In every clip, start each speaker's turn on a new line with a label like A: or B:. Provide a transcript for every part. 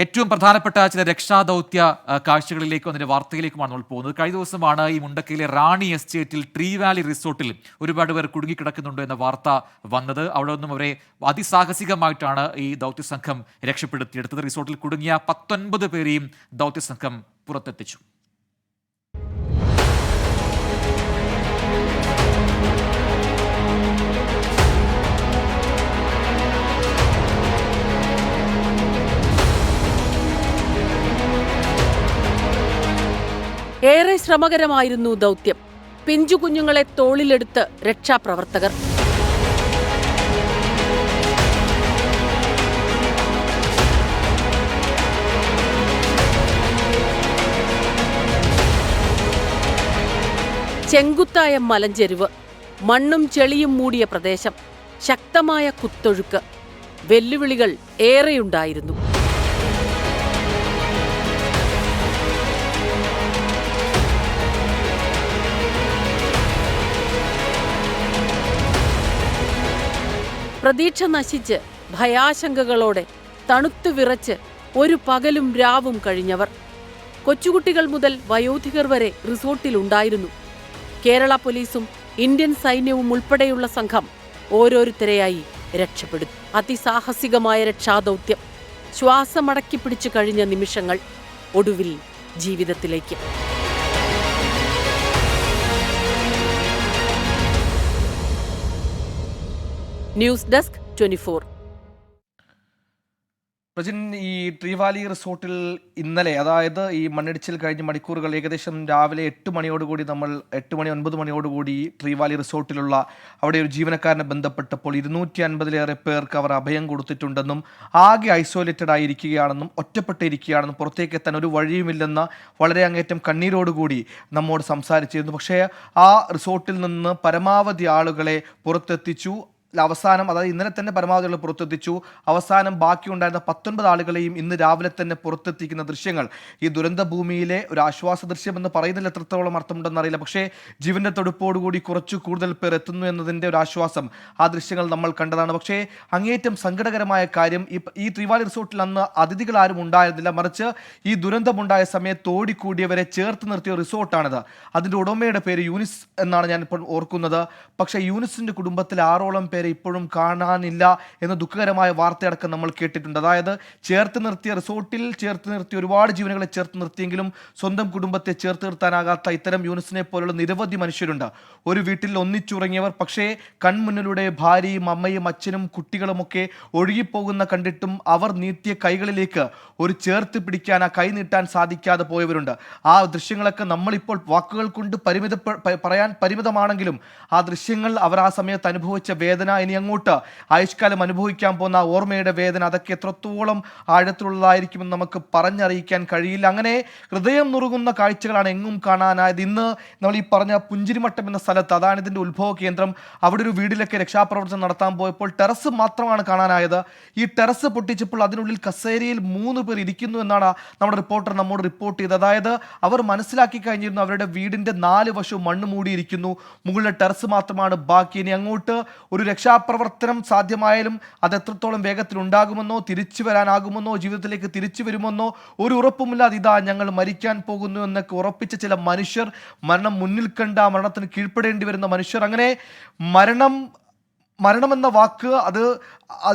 A: ഏറ്റവും പ്രധാനപ്പെട്ട ചില രക്ഷാദൗത്യ കാഴ്ചകളിലേക്കും അതിന്റെ വാർത്തയിലേക്കുമാണ് നമ്മൾ പോകുന്നത്. കഴിഞ്ഞ ദിവസമാണ് ഈ മുണ്ടക്കയിലെ റാണി എസ്റ്റേറ്റിൽ ട്രീ വാലി റിസോർട്ടിൽ ഒരുപാട് പേർ കുടുങ്ങിക്കിടക്കുന്നുണ്ട് എന്ന വാർത്ത വന്നത്. അവിടെ നിന്നും അവരെ അതിസാഹസികമായിട്ടാണ് ഈ ദൗത്യസംഘം രക്ഷപ്പെടുത്തിയെടുത്തത്. റിസോർട്ടിൽ കുടുങ്ങിയ 19 പേരെയും ദൗത്യസംഘം പുറത്തെത്തിച്ചു.
B: ഏറെ ശ്രമകരമായിരുന്നു ദൗത്യം. പിഞ്ചു കുഞ്ഞുങ്ങളെ തോളിലെടുത്ത് രക്ഷാപ്രവർത്തകർ. ചെങ്കുത്തായ മലഞ്ചെരുവ്, മണ്ണും ചെളിയും മൂടിയ പ്രദേശം, ശക്തമായ കുത്തൊഴുക്ക്, വെല്ലുവിളികൾ ഏറെയുണ്ടായിരുന്നു. പ്രതീക്ഷ നശിച്ച് ഭയാശങ്കകളോടെ തണുത്തു വിറച്ച് ഒരു പകലും രാവും കഴിഞ്ഞവർ. കൊച്ചുകുട്ടികൾ മുതൽ വയോധികർ വരെ റിസോർട്ടിലുണ്ടായിരുന്നു. കേരള പോലീസും ഇന്ത്യൻ സൈന്യവും ഉൾപ്പെടെയുള്ള സംഘം ഓരോരുത്തരെയായി രക്ഷപ്പെടുത്തി. അതിസാഹസികമായ രക്ഷാദൗത്യം. ശ്വാസമടക്കിപ്പിടിച്ചു കഴിഞ്ഞ നിമിഷങ്ങൾ ഒടുവിൽ ജീവിതത്തിലേക്ക്. News desk 24.
C: പ്രജിൻ, ഈ ട്രീ വാലി റിസോർട്ടിൽ ഇന്നലെ, അതായത് ഈ മണ്ണിടിച്ചിൽ കഴിഞ്ഞ മണിക്കൂറുകൾ, ഏകദേശം രാവിലെ 8 മണിയോടുകൂടി 9 മണിയോടുകൂടി ട്രീ വാലി റിസോർട്ടിലുള്ള അവിടെ ഒരു ജീവനക്കാരനെ ബന്ധപ്പെട്ടപ്പോൾ 250-ലേറെ പേർക്ക് അവർ അഭയം കൊടുത്തിട്ടുണ്ടെന്നും ആകെ ഐസൊലേറ്റഡ് ആയിരിക്കുകയാണെന്നും ഒറ്റപ്പെട്ടിരിക്കുകയാണെന്നും പുറത്തേക്ക് എത്താൻ ഒരു വഴിയുമില്ലെന്ന വളരെ അങ്ങേറ്റം കണ്ണീരോടുകൂടി നമ്മോട് സംസാരിച്ചിരുന്നു. പക്ഷേ ആ റിസോർട്ടിൽ നിന്ന് പരമാവധി ആളുകളെ പുറത്തെത്തിച്ചു. അവസാനം, അതായത് ഇന്നലെ തന്നെ പരമാവധി പുറത്തെത്തിച്ചു. അവസാനം ബാക്കിയുണ്ടായിരുന്ന 19 ആളുകളെയും ഇന്ന് രാവിലെ തന്നെ പുറത്തെത്തിക്കുന്ന ദൃശ്യങ്ങൾ ഈ ദുരന്ത ഭൂമിയിലെ ഒരു ആശ്വാസ ദൃശ്യം എന്ന് പറയുന്നതിൽ എത്രത്തോളം അർത്ഥമുണ്ടെന്ന് അറിയില്ല. പക്ഷേ ജീവന്റെ തൊടുപ്പോടുകൂടി കുറച്ചു കൂടുതൽ പേർ എത്തുന്നു എന്നതിൻ്റെ ഒരു ആശ്വാസം ആ ദൃശ്യങ്ങൾ നമ്മൾ കണ്ടതാണ്. പക്ഷേ അങ്ങേറ്റം സങ്കടകരമായ കാര്യം, ഈ ട്രീ വാലി റിസോർട്ടിൽ അന്ന് അതിഥികൾ ആരും ഉണ്ടായിരുന്നില്ല. മറിച്ച് ഈ ദുരന്തമുണ്ടായ സമയത്ത് ഓടിക്കൂടിയവരെ ചേർത്ത് നിർത്തിയ റിസോർട്ടാണിത്. അതിൻ്റെ ഉടമയുടെ പേര് യൂനിസ് എന്നാണ് ഞാൻ ഇപ്പോൾ ഓർക്കുന്നത്. പക്ഷേ യൂനിസിൻ്റെ കുടുംബത്തിൽ 6ഓളം പേരെ ഇപ്പോഴും കാണാനില്ല എന്ന ദുഃഖകരമായ വാർത്തയടക്കം നമ്മൾ കേട്ടിട്ടുണ്ട്. അതായത് ചേർത്ത് നിർത്തിയ റിസോർട്ടിൽ ചേർത്ത് നിർത്തിയ ഒരുപാട് ജീവനുകളെ ചേർത്ത് നിർത്തിയെങ്കിലും സ്വന്തം കുടുംബത്തെ ചേർത്ത് നിർത്താനാകാത്ത ഇത്തരം യൂനിസിനെ പോലുള്ള നിരവധി മനുഷ്യരുണ്ട്. ഒരു വീട്ടിൽ ഒന്നിച്ചുറങ്ങിയവർ, പക്ഷേ കൺമുന്നിലൂടെ ഭാര്യയും അമ്മയും അച്ഛനും കുട്ടികളുമൊക്കെ ഒഴുകിപ്പോകുന്ന കണ്ടിട്ടും അവർ നീട്ടിയ കൈകളിലേക്ക് ഒരു ചേർത്ത് പിടിക്കാൻ, ആ കൈ നീട്ടാൻ സാധിക്കാതെ പോയവരുണ്ട്. ആ ദൃശ്യങ്ങളൊക്കെ നമ്മളിപ്പോൾ വാക്കുകൾ കൊണ്ട് പറയാൻ പരിമിതമാണെങ്കിലും ആ ദൃശ്യങ്ങൾ, അവർ ആ സമയത്ത് അനുഭവിച്ച വേദന, ഇനി അങ്ങോട്ട് ആയുഷ്കാലം അനുഭവിക്കാൻ പോകുന്ന ഓർമ്മയുടെ വേദന, അതൊക്കെ എത്രത്തോളം ആഴത്തിലുള്ളതായിരിക്കുമെന്ന് നമുക്ക് പറഞ്ഞറിയിക്കാൻ കഴിയില്ല. അങ്ങനെ ഹൃദയം നുറുങ്ങുന്ന കാഴ്ചകളാണ് എങ്ങും കാണാനായത്. ഇന്ന് നമ്മൾ ഈ പറഞ്ഞ പുഞ്ചിരിമട്ടം എന്ന സ്ഥലത്ത്, അതാണ് ഇതിൻ്റെ ഉത്ഭവ കേന്ദ്രം, അവിടെ ഒരു വീട്ടിലൊക്കെ രക്ഷാപ്രവർത്തനം നടത്താൻ പോയപ്പോൾ ടെറസ് മാത്രമാണ് കാണാനായത്. ഈ ടെറസ് പൊട്ടിച്ചപ്പോൾ അതിനുള്ളിൽ കസേരയിൽ 3 പേർ ഇരിക്കുന്നു എന്നാണ് നമ്മുടെ റിപ്പോർട്ടർ നമ്മോട് റിപ്പോർട്ട് ചെയ്തത്. അതായത് അവർ മനസ്സിലാക്കി കഴിഞ്ഞിരുന്നു അവരുടെ വീടിൻ്റെ 4 വശവും മണ്ണ് മൂടിയിരിക്കുന്നു, മുകളിലെ ടെറസ് മാത്രമാണ് ബാക്കി. ഇനി അങ്ങോട്ട് ഒരു രക്ഷാപ്രവർത്തനം സാധ്യമായാലും അത് എത്രത്തോളം വേഗത്തിൽ ഉണ്ടാകുമെന്നോ, തിരിച്ചു വരാനാകുമെന്നോ, ജീവിതത്തിലേക്ക് തിരിച്ചു വരുമെന്നോ ഒരു ഉറപ്പുമില്ലാതെ ഇതാ ഞങ്ങൾ മരിക്കാൻ പോകുന്നു എന്നൊക്കെ ഉറപ്പിച്ച ചില മനുഷ്യർ, മരണം മുന്നിൽ കണ്ട മരണത്തിന് കീഴ്പ്പെടേണ്ടി വരുന്ന മനുഷ്യർ, അങ്ങനെ മരണമെന്ന വാക്ക് അത്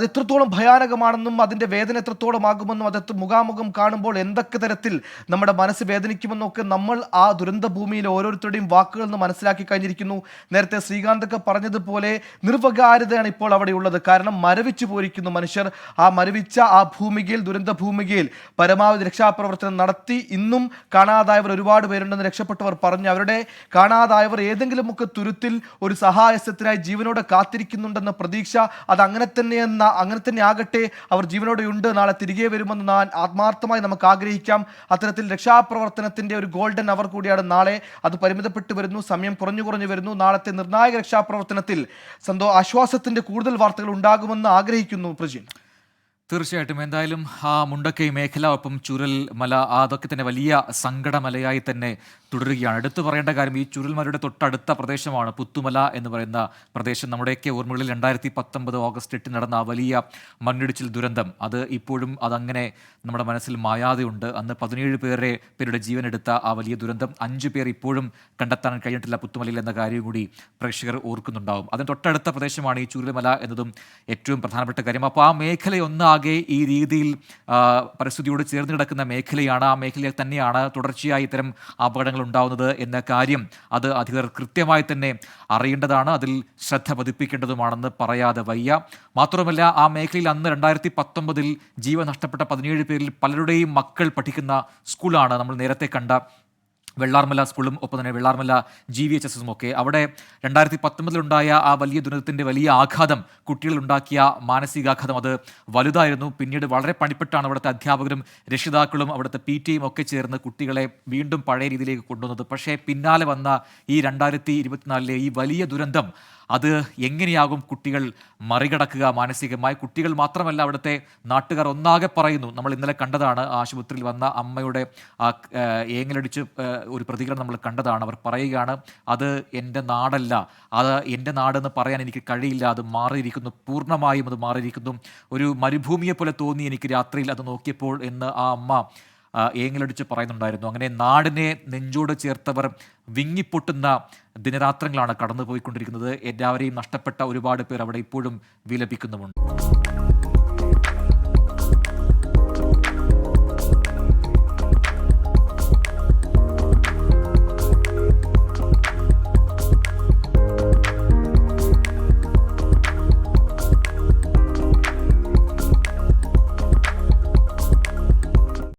C: എത്രത്തോളം ഭയാനകമാണെന്നും അതിൻ്റെ വേദന എത്രത്തോളം ആകുമെന്നും അത് മുഖാമുഖം കാണുമ്പോൾ എന്തൊക്കെ തരത്തിൽ നമ്മുടെ മനസ്സ് വേദനിക്കുമെന്നൊക്കെ നമ്മൾ ആ ദുരന്ത ഭൂമിയിൽ ഓരോരുത്തരുടെയും വാക്കുകളിൽ നിന്ന് മനസ്സിലാക്കി കഴിഞ്ഞിരിക്കുന്നു. നേരത്തെ ശ്രീകാന്തൊക്കെ പറഞ്ഞതുപോലെ നിർവകാര്യതയാണ് ഇപ്പോൾ അവിടെയുള്ളത്. കാരണം മരവിച്ചു പോയിരിക്കുന്നു മനുഷ്യർ. ആ മരവിച്ച ആ ഭൂമികയിൽ, ദുരന്ത ഭൂമികയിൽ പരമാവധി രക്ഷാപ്രവർത്തനം നടത്തി. ഇന്നും കാണാതായവർ ഒരുപാട് പേരുണ്ടെന്ന് രക്ഷപ്പെട്ടവർ പറഞ്ഞു. അവരുടെ കാണാതായവർ ഏതെങ്കിലുമൊക്കെ തുരുത്തിൽ ഒരു സഹായത്തിനായി ജീവനോടെ കാത്തിരിക്കുന്നുണ്ടെന്ന പ്രതീക്ഷ, അത് അങ്ങനെ തന്നെ ആകട്ടെ. അവർ ജീവനോടെയുണ്ട്, നാളെ തിരികെ വരുമെന്ന് ആത്മാർത്ഥമായി നമുക്ക് ആഗ്രഹിക്കാം. അത്തരത്തിൽ രക്ഷാപ്രവർത്തനത്തിന്റെ ഒരു ഗോൾഡൻ അവർ കൂടിയാണ് നാളെ. അത് പരിമിതപ്പെട്ടു വരുന്നു, സമയം കുറഞ്ഞു വരുന്നു. നാളത്തെ നിർണായക രക്ഷാപ്രവർത്തനത്തിൽ ആശ്വാസത്തിന്റെ കൂടുതൽ വാർത്തകൾ ഉണ്ടാകുമെന്ന് ആഗ്രഹിക്കുന്നു. പ്രജിൻ,
A: തീർച്ചയായിട്ടും എന്തായാലും ആ മുണ്ടക്കൈ മേഖല ഒപ്പം ചുരൽമല അതൊക്കെ തന്നെ വലിയ സങ്കടമലയായി തന്നെ തുടരുകയാണ്. എടുത്തു പറയേണ്ട കാര്യം ഈ ചുരൽമലയുടെ തൊട്ടടുത്ത പ്രദേശമാണ് പുത്തുമല എന്ന് പറയുന്ന പ്രദേശം. നമ്മുടെയൊക്കെ ഓർമ്മകളിൽ 2019 ഓഗസ്റ്റ് 8 നടന്ന ആ വലിയ മണ്ണിടിച്ചിൽ ദുരന്തം അത് ഇപ്പോഴും അതങ്ങനെ നമ്മുടെ മനസ്സിൽ മായാതെയുണ്ട്. അന്ന് 17 പേരുടെ ജീവനെടുത്ത ആ വലിയ ദുരന്തം 5 പേർ ഇപ്പോഴും കണ്ടെത്താൻ കഴിഞ്ഞിട്ടില്ല പുത്തുമലയിൽ എന്ന കാര്യം കൂടി പ്രേക്ഷകർ ഓർക്കുന്നുണ്ടാവും. അതിന് തൊട്ടടുത്ത പ്രദേശമാണ് ഈ ചുരൽമല എന്നതും ഏറ്റവും പ്രധാനപ്പെട്ട കാര്യം. അപ്പോൾ ആ മേഖലയൊന്നാകെ ഈ രീതിയിൽ പരിസ്ഥിതിയോട് ചേർന്ന് കിടക്കുന്ന മേഖലയാണ്. ആ മേഖലയിൽ തന്നെയാണ് തുടർച്ചയായി ഇത്തരം അപകടങ്ങൾ ഉണ്ടാവുന്നത് എന്ന കാര്യം അത് അധികൃതർ കൃത്യമായി തന്നെ അറിയേണ്ടതാണ്. അതിൽ ശ്രദ്ധ പതിപ്പിക്കേണ്ടതുമാണെന്ന് പറയാതെ വയ്യ. മാത്രമല്ല ആ മേഖലയിൽ അന്ന് 2019 ജീവൻ നഷ്ടപ്പെട്ട 17 പേരിൽ പലരുടെയും മക്കൾ പഠിക്കുന്ന സ്കൂളാണ് നമ്മൾ നേരത്തെ കണ്ട വെള്ളാർമല സ്കൂളും ഒപ്പം തന്നെ വെള്ളാർമല GVHSസും ഒക്കെ. അവിടെ 2019 ആ വലിയ ദുരന്തത്തിൻ്റെ വലിയ ആഘാതം കുട്ടികളുണ്ടാക്കിയ മാനസികാഘാതം അത് വലുതായിരുന്നു. പിന്നീട് വളരെ പണിപ്പെട്ടാണ് അവിടുത്തെ അധ്യാപകരും രക്ഷിതാക്കളും അവിടുത്തെ PTയും ഒക്കെ ചേർന്ന് കുട്ടികളെ വീണ്ടും പഴയ രീതിയിലേക്ക് കൊണ്ടുവന്നത്. പക്ഷേ പിന്നാലെ വന്ന ഈ 2024 ഈ വലിയ ദുരന്തം അത് എങ്ങനെയാകും കുട്ടികൾ മറികടക്കുക മാനസികമായി? കുട്ടികൾ മാത്രമല്ല അവിടുത്തെ നാട്ടുകാർ ഒന്നാകെ പറയുന്നു. നമ്മൾ ഇന്നലെ കണ്ടതാണ് ആശുപത്രിയിൽ വന്ന അമ്മയുടെ ഏങ്ങലടിച്ച് ഒരു പ്രതികരണം നമ്മൾ കണ്ടതാണ്. അവർ പറയുകയാണ്, അത് എൻ്റെ നാടല്ല, അത് എൻ്റെ നാടെന്ന് പറയാൻ എനിക്ക് കഴിയില്ല, അത് മാറിയിരിക്കുന്നു, പൂർണ്ണമായും അത് മാറിയിരിക്കുന്നു, ഒരു മരുഭൂമിയെ പോലെ തോന്നി എനിക്ക് രാത്രിയിൽ അത് നോക്കിയപ്പോൾ എന്ന് ആ അമ്മ ഏങ്ങലടിച്ച് പറയുന്നുണ്ടായിരുന്നു. അങ്ങനെ നാടിനെ നെഞ്ചോട് ചേർത്തവർ വിങ്ങിപ്പൊട്ടുന്ന ദിനരാത്രങ്ങളാണ് കടന്നുപോയിക്കൊണ്ടിരിക്കുന്നത്. എല്ലാവരെയും നഷ്ടപ്പെട്ട ഒരുപാട് പേർ അവിടെ ഇപ്പോഴും വിലപിക്കുന്നുമുണ്ട്.